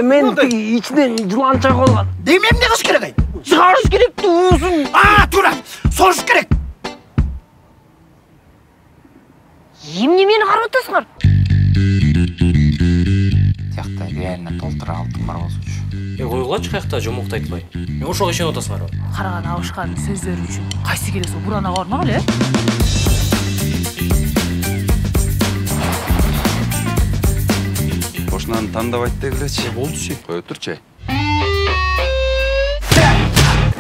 Мен içinden yılança olgan. Demem ne kız gerek? Çıkarış gerekti uzun. Тура. Соғыш керек. Емне мені қарап отырсыңдар? Тияқта реально толтыра алтын бар болсыншы. Қойғылашы қаяқта жомоқты айтпай. Мен ошоға ишеніп отырсыңар. Қараған ауышқан сөздері үшін қайсы келесі о буранаға бармақ эле? Ошынан тандап айтты келечи. Болдучу. Кое турчу.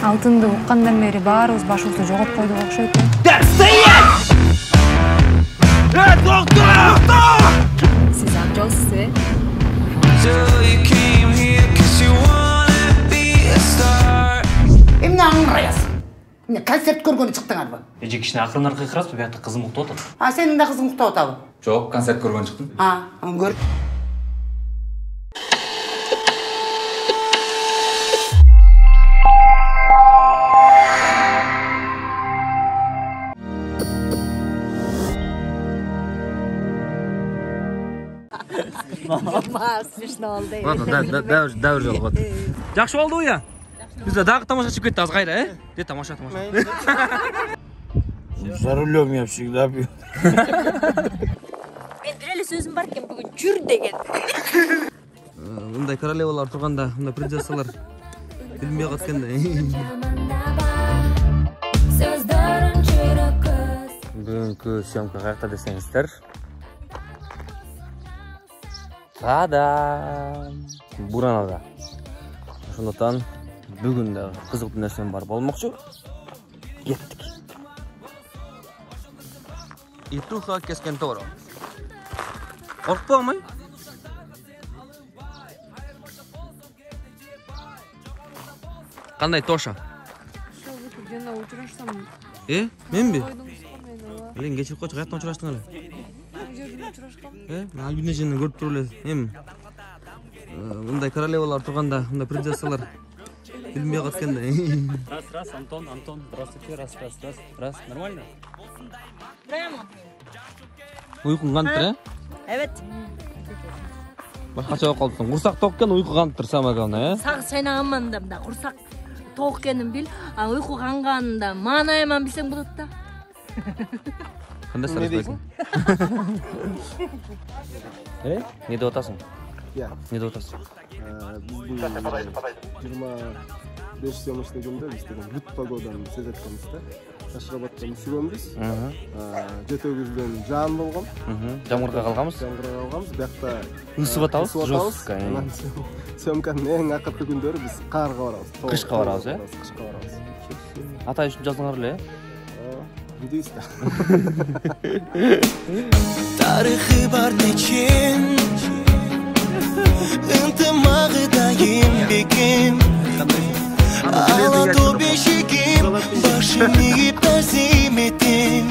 Алтынды уккандан бери баарыбыз башыбызды жоготкойдук окшойт. Сиз акчалсыз, Эмне аңыраясың? Эмне концерт көргөнү чыктыңарбы? Эже кишине акырын кыйкырасызбы, биякта кызым уктап атат. Сенин да кызың уктап атабы? Жоқ, концерт көргөн чыктым. Көр. Смешно oldu. Ладно, дәвір жолға. Жақсы болды ғой, Бізде дағы тамаша шығып кетті аз қайда, Де тамаша. За рулем я всегда пью. Мен бір әлі сөзім бар екен, бүгін жүр деген. Мұндай королевалар тұрғанда, мұндай принцессалар білмей қатқанда. Бүгінгі съемка қаяқта десеңіздер. Буранада. Ошондуктан бүгүн да кызыктуу нерсем бар болмокчу. Кеттик. Итуха кескен торо. Коркпоймай? Кандай Тоша? Жана учурашсам. Менби? Элен кечирип койчу, каяктан учураштың эле? Мен Альбина жөнүндө көрүп туруп эле. Мындай королевалар турганда, мындай принцессалар билбей катканда. Раз, Антон, здравствуйте, раз, нормально? Прямо. Уйкуң каныптыр, Evet. Башкача болуп калыптыр. Курсак ток экен, уйку каныптыр самое главное, Сагыз чайнаган да курсак тоок экенин бил, уйку канганында маанайыман билсең болот да. Кандай сарайсың? Не деп атасың? Не деп атасың? Биздин 25 съемочный күндө биз деген бүт погоданы сезеткенбиз да. Ашырабаттан сүрөмбүз. Жетөгүздөн жаан болгон. Жамгырга калганбыз. Биякта ысып атабыз, жестко. Съемканын эң акыркы күндөрү биз карга барабыз. Кышка барабыз, Кышка барабыз. Атай үчүн жаздыңар эле? Видейсиз да. Тарихы бар нечин, ынтымагы дайым бекем. Алату бешигим, башым ийип тазим этем.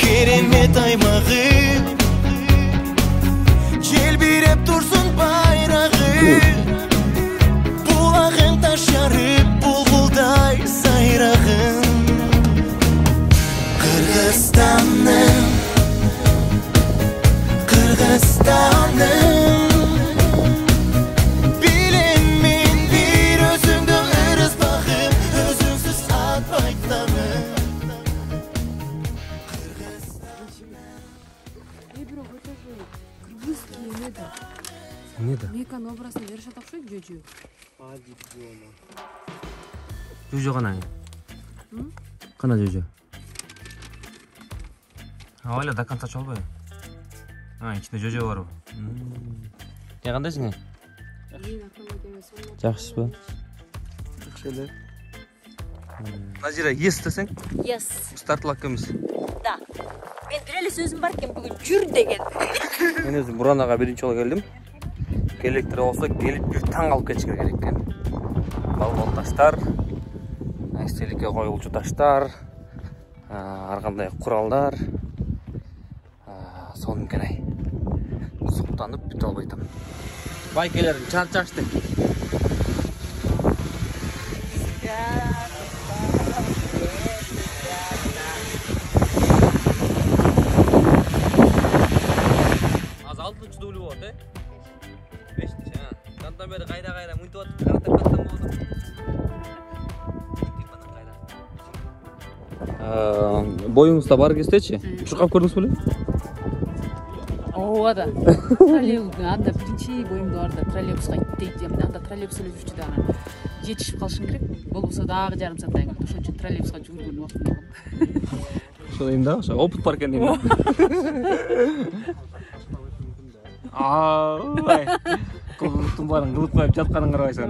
Керемет аймагы, желбиреп турсун байрагы. Булагын ташарып, булбулдай сайрагын. Kırgızistan'ım Bilin min bir özüngde ırız bakım Özünsüz atmaytanım Кыргызский эмеда. Эмеда? Мекан образын беришет окшойт жөжү. Жөжө канаң? Кана жөжө? Ойла до конца чолбой. Ичинде жөжө барбы? Кандайсың? Жакшысызбы? Жакшы эле. Назира, ес десең? Yes. Стартылап келебиз. Да. Мен бір әлі сөзім бар екен, бүгін жүр деген. Мен өзүм Буранага биринчи жолу келдим. Келектер болсо, келип бир таң калып кетишке керек экен. Балбал таштар, эстеликке коюлчу таштар, ар кандай куралдар. Сонун керей. Суктанып бүтө албайтам. Байкелерин чарчашты. Az 6. dövlü болот, 5-чи. Жандан бери кайда мынтип атып каратып каттан болду. Боюңузда бар кездечи? Чуркап көрдүңүз беле? Ооба да. Троллейбус анда биринчи боюмда бар да троллейбусга иттейт. Анда троллейбус эле жүрчү дагы. Жетишип калышың керек. Болбосо дагы жарым сааттан кийин ошон үчүн троллейбуска жүгүргөн убактым болгон. Ошо дейм да, ошо опыт бар экен дейм. Кылдын баарын кылып коюп жатканын карабайсың.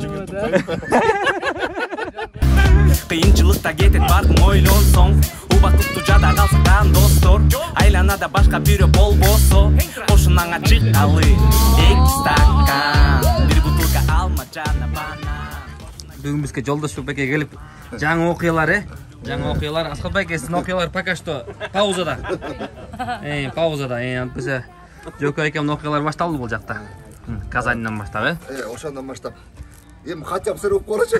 Кыйынчылыкта кетет бардым ойлонсоң, убакытты жада калсаң достор, айланада башка бирөө болбосо, кошунаңа чыккалы 2 стакан, бир бутылка алма жана банан. Бүгүн бизге Жолдошбек байке келип, жаңы окуялар, жаңы окуялар, Аскар байке сиздин окуялар пока что паузада. Паузада, антпесе Жөкө экемдин окуялары башталды бул жакта. Казаньдан баштап, ошондон баштап. Эми кат жапсыр болуп калачы.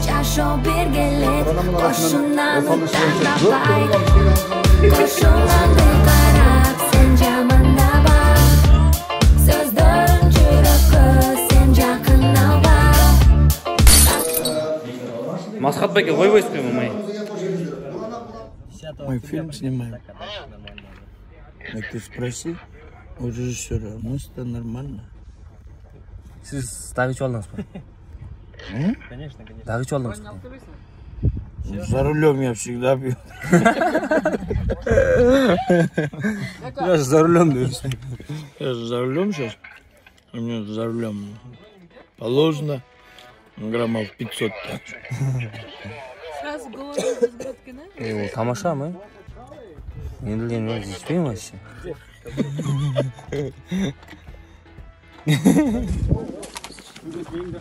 Жашоо бергеле, кошунан тартабай. Кошуңарды карап, сен жамандаба. Сөздөрүң жүрөккө, сен жакынаба. Масхат байке койбойсузбу мамай? Мы фильм снимаем. Так ты спроси у режиссера, у нас это нормально. Сиз дагы ичип алдыңызбы? Конечно. Дагы ичип алдыңызбы? За рулем я всегда пью. Я за рулем даюсь. Я за рулем сейчас. У меня за рулем положено граммов 500. Сразу голову разбродки, да? Тамаша мы. Не спим вообще.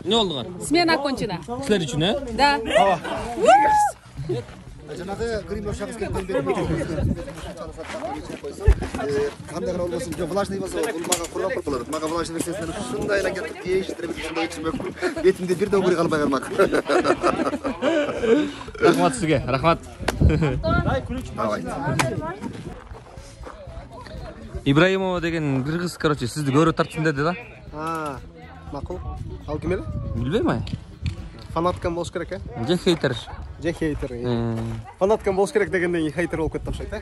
Не болду? Смена окончена. Силер үчүн, Да. Жанагы гример шагыз келген бери кандай болбосун, влажный болсо, бул мага курап болот. Мага влажный нерсесин ушундай эле кетип кийиштирип ушундай ичмек. Бетимде бир да өгүрү калбай калмак. Рахмат сизге, рахмат. Ибраимова деген бир кыз, короче, сизди көрүп тартсын деди да. Макул. Ал ким эле? Билбейм ай. Фанаткам болуш керек, Же хейтер. Же хейтер. Фанаткам болуш керек дегенден кийин хейтер болуп кетти окшойт,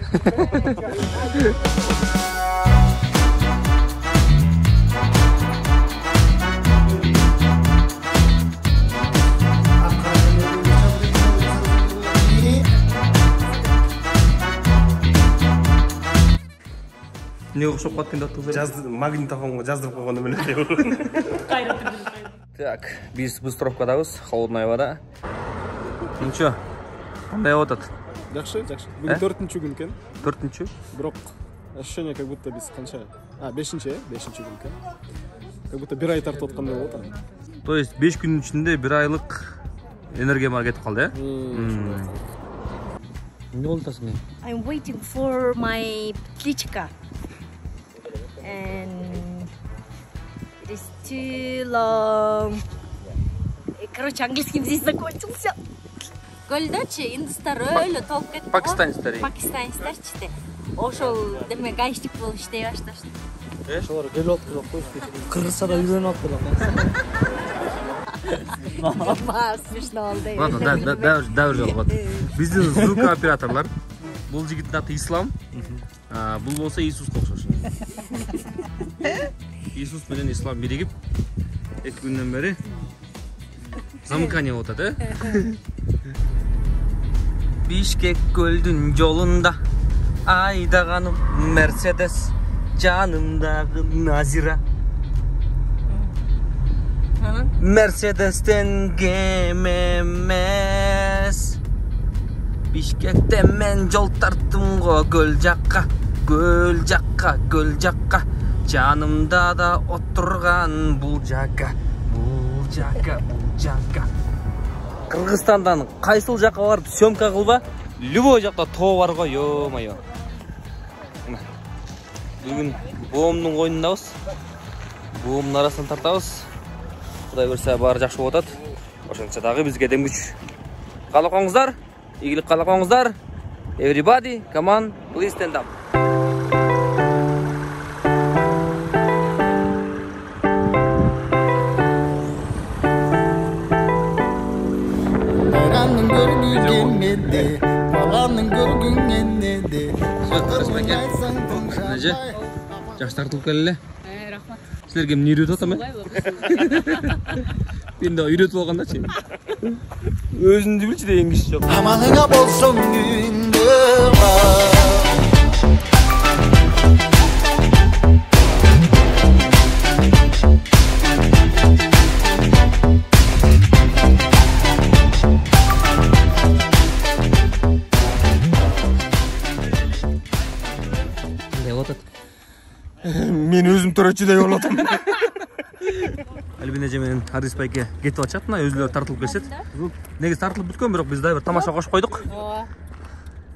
Не окшоп калат экен деп магнитофонго жаздырып койгондо эле. Так, биз Быстровкадабыз, холодная вода. Ну чё? Кандай болуп атат? Жакшы. Бүгүн 4-чү күн экен. 4-чү? Бирок ощущение как будто биз канча? 5-чү күн экен. Как будто 1 ай тартып аткандай болот. То есть 5 күнүн ичинде 1 айлык энергия мага кетип калды, Не болуп атасың? I'm waiting for my птичка. And it is too long. Короче, английский здесь закончился. Көлдөчү индустар өлө толуп кетти. Пакистанецтер. Пакистанецтерчи. Ошол деме гайштик болуп иштей башташты. Ошолор келип атып коюшту. Кыргызчада үйрөнүп Ба, смешно болду. Ладно, дәвр жолгот. Биздин звук операторлар. Бул жигиттин аты Ислам. Бул болсо Иисуска окшош. Иисус менен Ислам биригип 2 күндөн бери замыкание болуп атат, Бишкек көлдүн жолунда айдаганым Мерседес, жанымдагы Назира. Мерседестен кем эмес. Бишкекте мен жол тарттым го көл жакка. Жанымда да отурган бул жака. Кыргызстандан кайсыл жакка барып съемка кылба? Любой жакта тоо бар го, ё-моё. Бүгүн боомдун койнундабыз. Боомдун арасынан тартабыз. Кудай көрсө баары жакшы болуп атат. Ошончо дагы бизге дем күч. Каалап коңуздар, ийгилик каалап коңуздар. Everybody, come on, please stand up. Әже, жақсы тартылып келелі. Рахмат. Сілерге мені үйретіп отам, мен де үйретіп алғанда сен. Өзіңді білші де енгіш жоқ. Амалыңа болсын Мен өзім тұрачыдай олатам. Альбина мен Харис байке кетіп атшат, мына өзілері тартылып келсет. Негіз тартылып бүткөн, бірақ біз да бір тамаша қошып қойдық.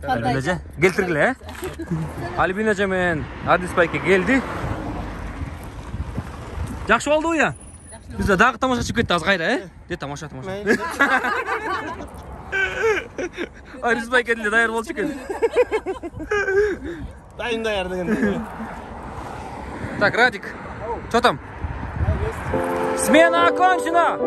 Альбина же, келтіргілі, Альбина мен Харис байке келді. Жақшы болды ғой, Бізде дағы тамаша шығып кетті, аз қайда, Де тамаша. Харис байке ділде дайыр болды шекен. Дайыр деген. Так, Радик, что там? Смена окончена!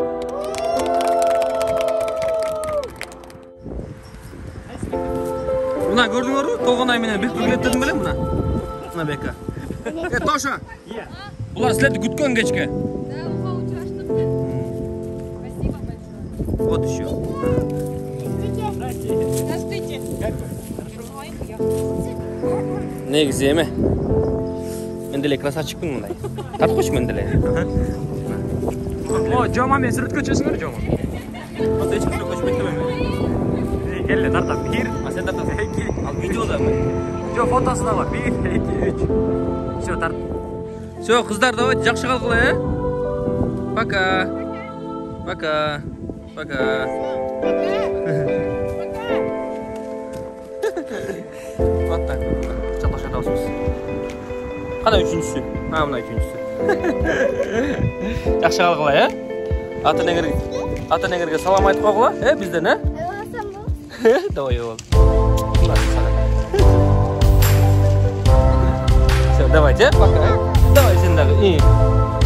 Мына көрдіңдер ме? Толғанай менен бек бүгілет дедім білем мына? Мына бека. Тоша! Бұлар сілерді күткен кешке. Вот еще. Негізі еме? Менделе красавчикпін мұндай. Тарт қойшы менделе. О, Жома мен сүріп көтшесіңдер, Жома. Онда ешкі сүріп көшіп кетті ме? Келі, тартам. 1, сен тартам. 2, ал видеода ме? Жо, фотосына ба? 1, 2, 3. Все, тарт. Все, қыздар, давайте жақшы қалғылы, Пока. Пока. Пока. Вот так. Чаташа даусыз. Қана үшіншісі? Мына үшіншісі. Жақшы қалғыла, Ата-неңерге салам айтып қоғыла, бізден, Давай, ол. Все, давайте, пока. Давай, сен дағы.